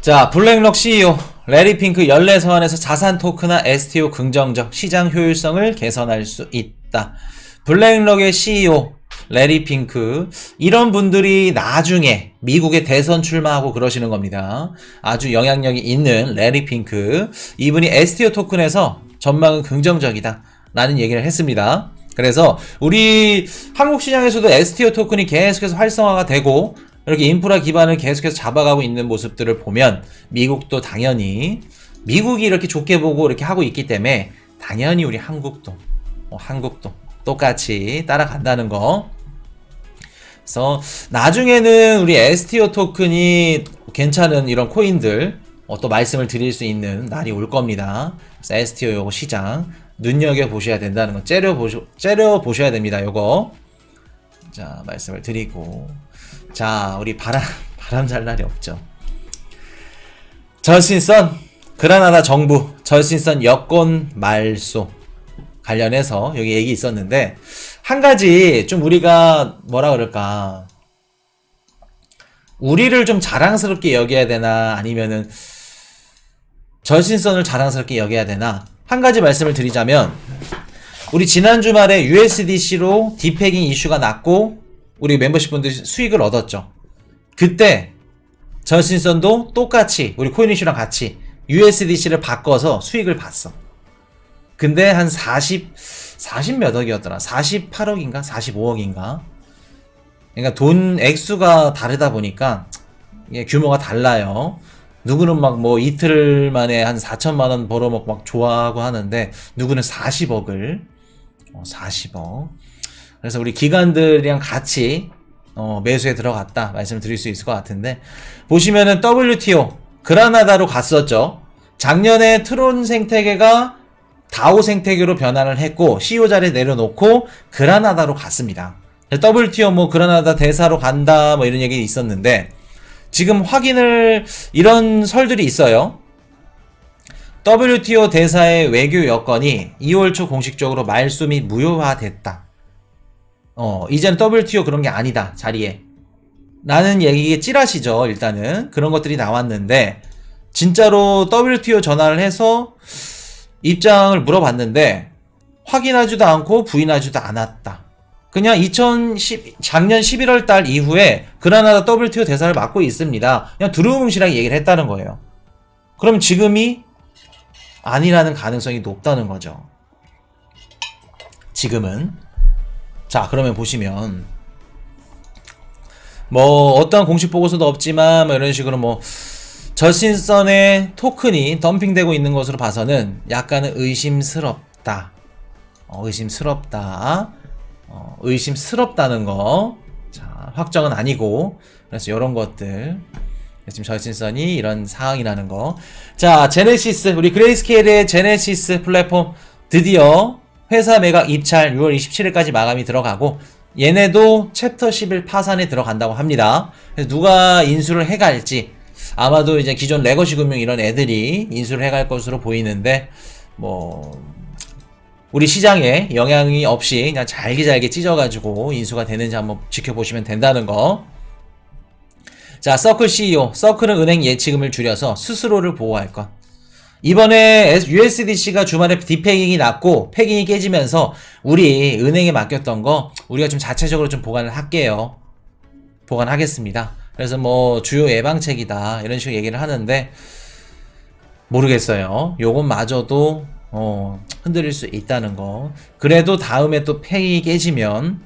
자, 블랙록 CEO 레리 핑크 연례 서한에서 자산 토크나 STO 긍정적 시장 효율성을 개선할 수 있다. 블랙록의 CEO 레리 핑크, 이런 분들이 나중에 미국에 대선 출마하고 그러시는 겁니다. 아주 영향력이 있는 레리 핑크, 이분이 STO 토큰에서 전망은 긍정적이다 라는 얘기를 했습니다. 그래서 우리 한국 시장에서도 STO 토큰이 계속해서 활성화가 되고 이렇게 인프라 기반을 계속해서 잡아가고 있는 모습들을 보면 미국도 당연히, 미국이 이렇게 좋게 보고 이렇게 하고 있기 때문에 당연히 우리 한국도 똑같이 따라간다는 거. 그래서 나중에는 우리 STO 토큰이 괜찮은 이런 코인들 또 말씀을 드릴 수 있는 날이 올 겁니다. 그래서 STO 요거 시장 눈여겨보셔야 된다는 거, 째려보셔야 됩니다. 요거. 자, 말씀을 드리고. 자, 우리 바람 잘 날이 없죠. 저신선, 그라나다 정부, 저신선 여권 말소 관련해서 여기 얘기 있었는데, 한 가지 좀 우리가 뭐라 그럴까, 우리를 좀 자랑스럽게 여겨야 되나 아니면은 저신선을 자랑스럽게 여겨야 되나, 한 가지 말씀을 드리자면, 우리 지난 주말에 USDC로 디패깅 이슈가 났고 우리 멤버십 분들이 수익을 얻었죠. 그때 저신선도 똑같이 우리 코인 이슈랑 같이 USDC를 바꿔서 수익을 봤어. 근데 한 40 몇 억이었더라. 48억인가? 45억인가? 그러니까 돈 액수가 다르다 보니까 이게 규모가 달라요. 누구는 막 뭐 이틀 만에 한 4천만원 벌어먹고 막 좋아하고 하는데, 누구는 40억을 40억. 그래서 우리 기관들이랑 같이 매수에 들어갔다 말씀을 드릴 수 있을 것 같은데, 보시면은 WTO 그라나다로 갔었죠. 작년에 트론 생태계가 다오 생태계로 변환을 했고 CEO 자리에 내려놓고 그라나다로 갔습니다. WTO 뭐 그라나다 대사로 간다 뭐 이런 얘기 있었는데, 지금 확인을, 이런 설들이 있어요. WTO 대사의 외교 여건이 2월 초 공식적으로 말소 및 무효화됐다. 이제는 WTO 그런 게 아니다, 자리에. 라는 얘기 찌라시죠, 일단은. 그런 것들이 나왔는데, 진짜로 WTO 전화를 해서 입장을 물어봤는데, 확인하지도 않고 부인하지도 않았다. 그냥 작년 11월 달 이후에 그라나다 WTO 대사를 맡고 있습니다. 그냥 두루뭉실하게 얘기를 했다는 거예요. 그럼 지금이 아니라는 가능성이 높다는 거죠. 지금은. 자, 그러면 보시면 뭐 어떠한 공식 보고서도 없지만 뭐 이런 식으로 뭐 저신선의 토큰이 덤핑되고 있는 것으로 봐서는 약간은 의심스럽다. 의심스럽다는 거. 자, 확정은 아니고. 그래서 이런 것들. 지금 저신선이 이런 상황이라는 거. 자, 제네시스, 우리 그레이스케일의 제네시스 플랫폼 드디어 회사 매각 입찰 6월 27일까지 마감이 들어가고, 얘네도 챕터 11 파산에 들어간다고 합니다. 그래서 누가 인수를 해갈지, 아마도 이제 기존 레거시 금융 이런 애들이 인수를 해갈 것으로 보이는데, 뭐 우리 시장에 영향이 없이 그냥 잘게 찢어가지고 인수가 되는지 한번 지켜보시면 된다는 거. 자, 서클 CEO. 서클은 은행 예치금을 줄여서 스스로를 보호할 것. 이번에 USDC가 주말에 디패깅이 났고 패깅이 깨지면서 우리 은행에 맡겼던 거 우리가 좀 자체적으로 좀 보관을 할게요. 보관하겠습니다. 그래서 뭐 주요 예방책이다 이런 식으로 얘기를 하는데, 모르겠어요. 요건 마저도 흔들릴 수 있다는 거. 그래도 다음에 또 패깅이 깨지면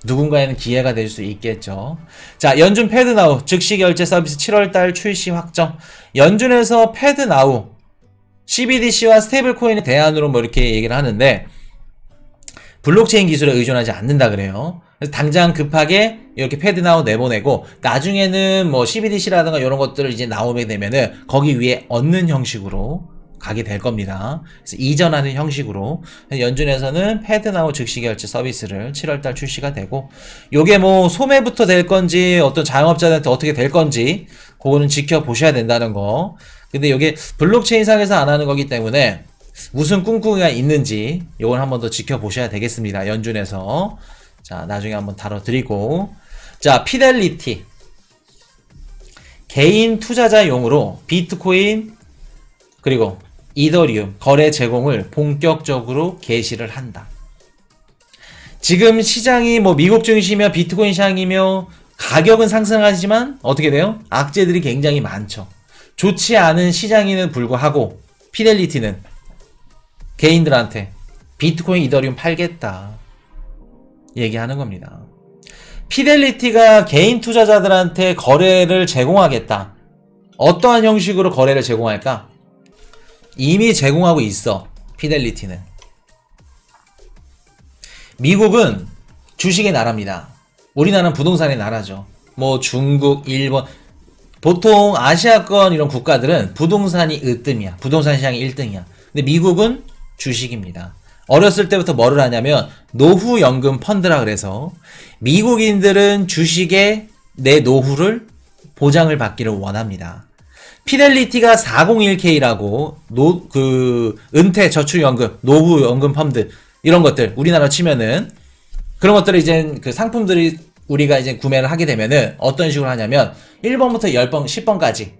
누군가에는 기회가 될 수 있겠죠. 자, 연준 패드나우 즉시 결제 서비스 7월달 출시 확정. 연준에서 패드나우 CBDC와 스테이블 코인의 대안으로 뭐 이렇게 얘기를 하는데, 블록체인 기술에 의존하지 않는다 그래요. 그래서 당장 급하게 이렇게 패드나우 내보내고, 나중에는 뭐 CBDC라든가 이런 것들을 이제 나오게 되면은 거기 위에 얻는 형식으로 가게 될 겁니다. 그래서 이전하는 형식으로 연준에서는 패드나우 즉시 결제 서비스를 7월달 출시가 되고, 요게 뭐 소매부터 될 건지 어떤 자영업자들한테 어떻게 될 건지 그거는 지켜보셔야 된다는 거. 근데 요게 블록체인상에서 안 하는 거기 때문에 무슨 꿍꿍이가 있는지 요건 한번 더 지켜보셔야 되겠습니다, 연준에서. 자, 나중에 한번 다뤄드리고. 자, 피델리티 개인 투자자용으로 비트코인 그리고 이더리움 거래 제공을 본격적으로 개시를 한다. 지금 시장이 뭐 미국 증시며 비트코인 시장이며 가격은 상승하지만 어떻게 돼요? 악재들이 굉장히 많죠. 좋지 않은 시장에는 불구하고 피델리티는 개인들한테 비트코인 이더리움 팔겠다 얘기하는 겁니다. 피델리티가 개인 투자자들한테 거래를 제공하겠다. 어떠한 형식으로 거래를 제공할까? 이미 제공하고 있어. 피델리티는. 미국은 주식의 나라입니다. 우리나라는 부동산의 나라죠. 뭐 중국, 일본, 보통 아시아권 이런 국가들은 부동산이 으뜸이야. 부동산 시장이 1등이야. 근데 미국은 주식입니다. 어렸을 때부터 뭐를 하냐면 노후연금 펀드라 그래서 미국인들은 주식에 내 노후를 보장을 받기를 원합니다. 피델리티가 401k라고 은퇴 저축연금, 노후연금 펀드 이런 것들 우리나라 치면은 그런 것들을 이제 그 상품들이 우리가 이제 구매를 하게 되면은 어떤 식으로 하냐면 1번부터 10번, 10번까지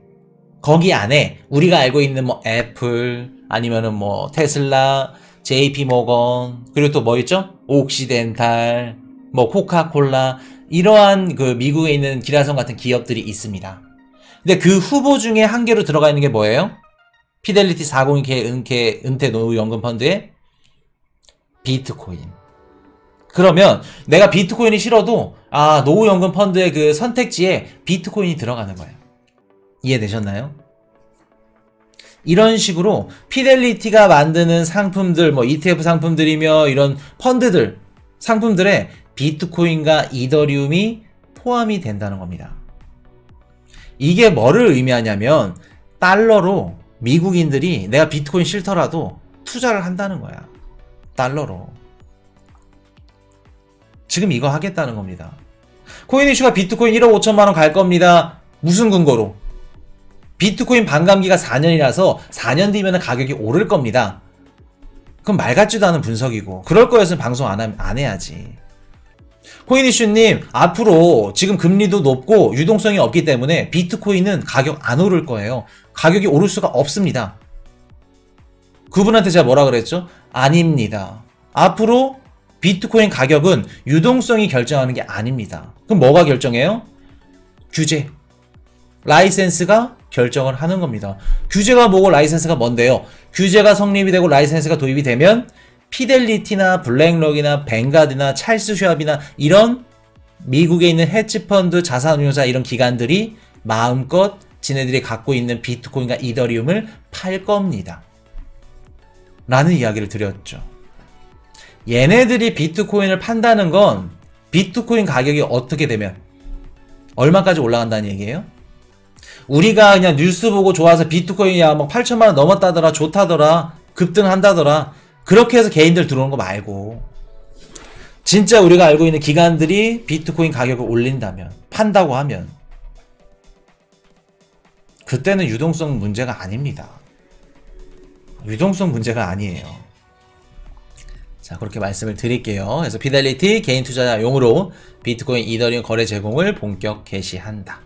거기 안에 우리가 알고 있는 뭐 애플 아니면은 뭐 테슬라, JP 모건 그리고 또 뭐 있죠? 옥시덴탈, 뭐 코카콜라 이러한 그 미국에 있는 기라성 같은 기업들이 있습니다. 근데 그 후보 중에 한 개로 들어가 있는 게 뭐예요? 피델리티 401k 은퇴 노후연금 펀드에 비트코인. 그러면 내가 비트코인이 싫어도 노후연금 펀드의 그 선택지에 비트코인이 들어가는 거예요. 이해되셨나요? 이런 식으로 피델리티가 만드는 상품들, 뭐 ETF 상품들이며 이런 펀드들, 상품들에 비트코인과 이더리움이 포함이 된다는 겁니다. 이게 뭐를 의미하냐면 달러로 미국인들이 내가 비트코인 싫더라도 투자를 한다는 거야. 달러로. 지금 이거 하겠다는 겁니다. 코인 이슈가 비트코인 1억 5천만 원 갈 겁니다. 무슨 근거로? 비트코인 반감기가 4년이라서 4년 뒤면 가격이 오를 겁니다. 그럼 말 같지도 않은 분석이고 그럴 거였으면 방송 안 해야지. 코인 이슈님 앞으로 지금 금리도 높고 유동성이 없기 때문에 비트코인은 가격 안 오를 거예요. 가격이 오를 수가 없습니다. 그분한테 제가 뭐라 그랬죠? 아닙니다. 앞으로 비트코인 가격은 유동성이 결정하는 게 아닙니다. 그럼 뭐가 결정해요? 규제. 라이센스가 결정을 하는 겁니다. 규제가 뭐고 라이센스가 뭔데요? 규제가 성립이 되고 라이센스가 도입이 되면 피델리티나 블랙록이나 뱅가드나 찰스 슈왑이나 이런 미국에 있는 헤지펀드 자산운용사 이런 기관들이 마음껏 지네들이 갖고 있는 비트코인과 이더리움을 팔 겁니다. 라는 이야기를 드렸죠. 얘네들이 비트코인을 판다는 건 비트코인 가격이 어떻게 되면 얼마까지 올라간다는 얘기예요? 우리가 그냥 뉴스 보고 좋아서 비트코인이 막 8천만 원 넘었다더라, 좋다더라, 급등한다더라 그렇게 해서 개인들 들어오는 거 말고 진짜 우리가 알고 있는 기관들이 비트코인 가격을 올린다면, 판다고 하면 그때는 유동성 문제가 아닙니다. 유동성 문제가 아니에요. 자, 그렇게 말씀을 드릴게요. 그래서 피델리티 개인 투자자용으로 비트코인 이더리움 거래 제공을 본격 개시한다.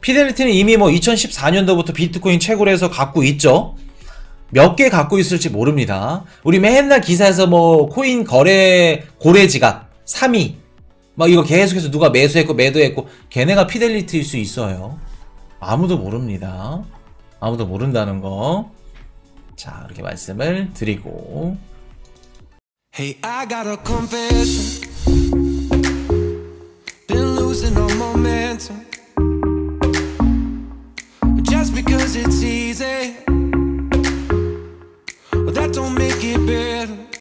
피델리티는 이미 뭐 2014년도부터 비트코인 채굴해서 갖고 있죠. 몇 개 갖고 있을지 모릅니다. 우리 맨날 기사에서 뭐 코인 거래 고래지갑 3위 막 이거 계속해서 누가 매수했고 매도했고 걔네가 피델리티일 수 있어요. 아무도 모릅니다. 아무도 모른다는 거. 자, 이렇게 말씀을 드리고. Hey, I got a confession. Been losing all momentum. Just because it's easy, well, that don't make it better.